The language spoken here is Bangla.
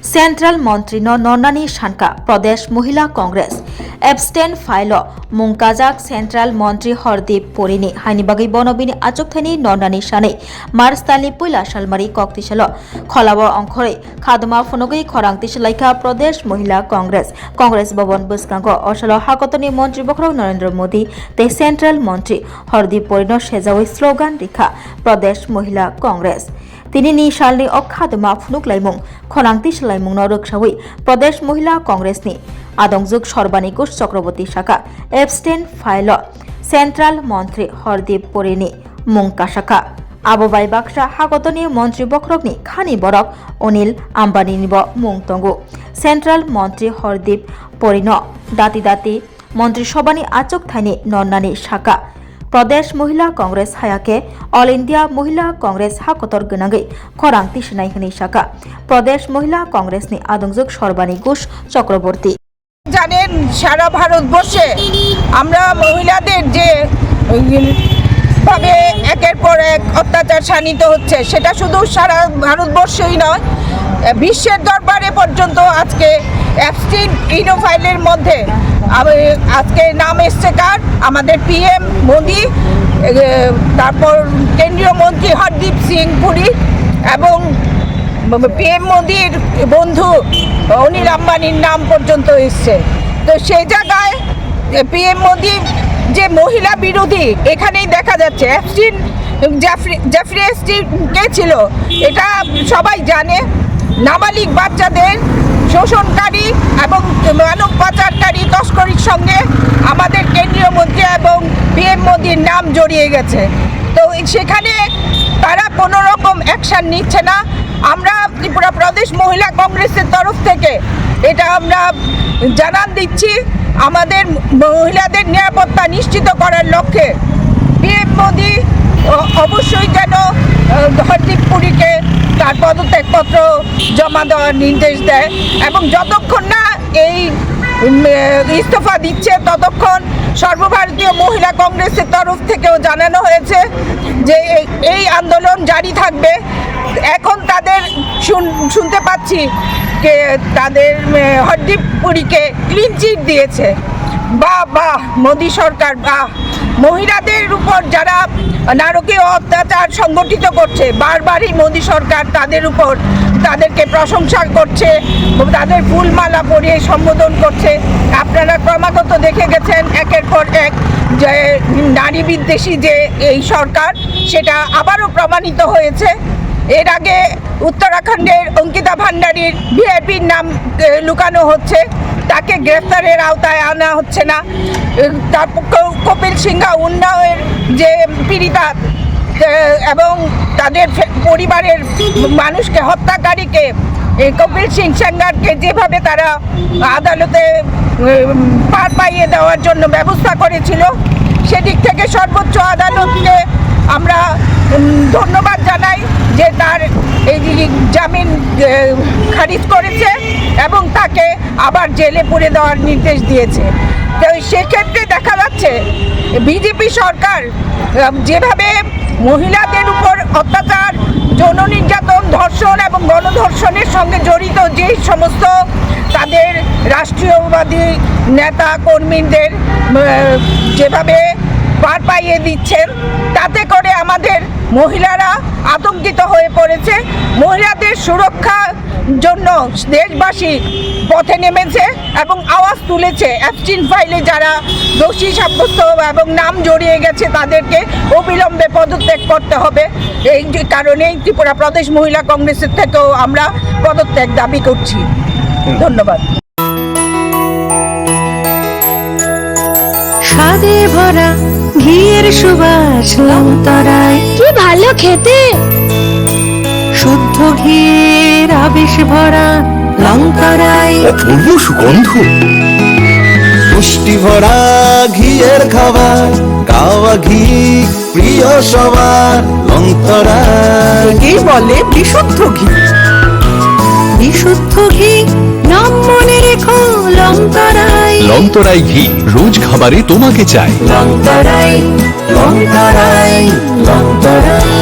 सेंट्रल मंत्री नन्नानी सानका प्रदेश महिला कांग्रेस एबस्टेन फाइल मुंकाजाक सेंट्रल मंत्री हरदीप परिनी हाइनिबागी बनबिनी आचकथानी नन्नानी सानै मार्चतालि पुला सालमारी कक्तिसल खलाब अंखरे खादमा फनगै खरांतिसलाइखा प्रदेश महिला कांग्रेस भवन बसकांग असल हाकतनी मंत्री बखरौ नरेंद्र मोदी ते सेंट्रल मंत्री हरदीप परिनो सेजावै स्लोगान रिखा प्रदेश महिला कांग्रेस তিনি नि सालनि अखादमा फुनुकलाइमुं खनांति सलाइमुं न रोगसावै प्रदेश महिला कांग्रेसनि आदंजुग सरबानी घोष चक्रवर्ती शाखा एबस्टेन फाइल सेंट्रल मंत्री हरदीप परिनी मुंका शाखा आबोबाई बाक्सा हागतनि मंत्री बखरकनि खानी बरक अनिल आम्बानीनिबो मुं दंगो सेंट्रल मंत्री हरदीप परिनो दाति दाति मंत्री सभानि आचक थाइनि नन्नानी शाखा प्रदेश महिला कांग्रेस हायाके ऑल इंडिया महिला कांग्रेस हाकतर गनांगै खरांति सिनाय हनै शाखा प्रदेश महिला कांग्रेसनि आदंजुग सरबानी घोष चक्रवर्ती জানেন সারা ভারতবর্ষে আমরা মহিলাদের যে ভাবে একের পর এক অত্যাচার শানিত হচ্ছে সেটা শুধু সারা ভারতবর্ষেই নয় বিশ্বের দরবারে পর্যন্ত আজকে এপস্টিন ফাইলের মধ্যে আজকে নাম এসছে কার আমাদের পিএম মোদি তারপর কেন্দ্রীয় মন্ত্রী হরদীপ সিং পুরী এবং পিএম মোদির বন্ধু অনিল আম্বানির নাম পর্যন্ত এসছে। তো সেই জায়গায় পিএম মোদি যে মহিলা বিরোধী এখানেই দেখা যাচ্ছে এপস্টিন জেফরি এপস্টিন কে ছিল এটা সবাই জানে। নাবালিগ বাচ্চাদের শোষণকারী এবং মানব পাচারকারী তস্করির সঙ্গে আমাদের কেন্দ্রীয় মন্ত্রী এবং পিএম মোদির নাম জড়িয়ে গেছে। তো সেখানে তারা কোনো রকম অ্যাকশন নিচ্ছে না। আমরা ত্রিপুরা প্রদেশ মহিলা কংগ্রেসের তরফ থেকে এটা আমরা জানান দিচ্ছি আমাদের মহিলাদের নিরাপত্তা নিশ্চিত করার লক্ষ্যে পিএম মোদি অবশ্যই যেন হরদীপ পুরীকে তার পদত্যাগপত্র জমা দেওয়ার নির্দেশ দেয় এবং যতক্ষণ না এই ইস্তফা দিচ্ছে ততক্ষণ সর্বভারতীয় মহিলা কংগ্রেসের তরফ থেকেও জানানো হয়েছে যে এই আন্দোলন জারি থাকবে। এখন তাদের শুনতে পাচ্ছি যে তাদের হরদীপ পুরীকে ক্লিন চিট দিয়েছে। বাহ মোদী সরকার বাহ। মহিলাদের উপর যারা নারকীয় অত্যাচার সংগঠিত করছে বারবারই মোদী সরকার তাদের উপর তাদেরকে প্রশংসা করছে, তাদের ফুলমালা পরিয়ে সম্বোধন করছে। আপনারা ক্রমাগত দেখে গেছেন একের পর এক যে নারী বিদ্বেষী যে এই সরকার সেটা আবারও প্রমাণিত হয়েছে। এর আগে উত্তরাখণ্ডের অঙ্কিতা ভান্ডারীর ভিআইপির নাম লুকানো হচ্ছে, তাকে গ্রেফতারের আওতায় আনা হচ্ছে না। তারপর কপিল সিংহা উন্নয়নের যে পীড়িতা এবং তাদের পরিবারের মানুষকে হত্যাকারীকে কপিল সিং সেঙ্গারকে যেভাবে তারা আদালতে পার পাইয়ে দেওয়ার জন্য ব্যবস্থা করেছিল সেদিক থেকে সর্বোচ্চ আদালতকে আমরা ধন্যবাদ জানাই যে তার এই জামিন খারিজ করেছে এবং তাকে আবার জেলে পুরে দেওয়ার নির্দেশ দিয়েছে। তো সেক্ষেত্রে দেখা যাচ্ছে বিজেপি সরকার যেভাবে মহিলাদের উপর অত্যাচার, যৌন নির্যাতন, ধর্ষণ এবং গণধর্ষণের সঙ্গে জড়িত যেই সমস্ত তাদের রাষ্ট্রীয়বাদী নেতা কর্মীদের যেভাবে পার পাইয়ে দিচ্ছেন তাতে করে আমাদের মহিলারা আতঙ্কিত হয়ে পড়েছে। মহিলাদের সুরক্ষার জন্য দেশবাসী পথে নেমেছে এবং আওয়াজ তুলেছে এপস্টিন ফাইলে যারা দোষী সাব্যস্ত এবং নাম জড়িয়ে গেছে তাদেরকে অবিলম্বে পদত্যাগ করতে হবে। এই কারণেই ত্রিপুরা প্রদেশ মহিলা কংগ্রেসের থেকেও আমরা পদত্যাগ দাবি করছি। ধন্যবাদ। স্বাদে ভরা ঘিয়ের সুবাস লংতরায় কি ভালো খেতে, শুদ্ধ ঘিয়ের আবেশ ভরা লংতরায় অপূর্ব সুগন্ধ, পুষ্টি ভরা ঘিয়ের খাবার, কাওয়া ঘি প্রিয় সবার লংতরায়। কি বলে বিশুদ্ধ ঘি, বিশুদ্ধ ঘি নাম মনে রেখো লংতরায়। লংতরাই ঘি রোজ খাবারে তোমাকে চাই। লংতরায় লংতরায় লংতরায়।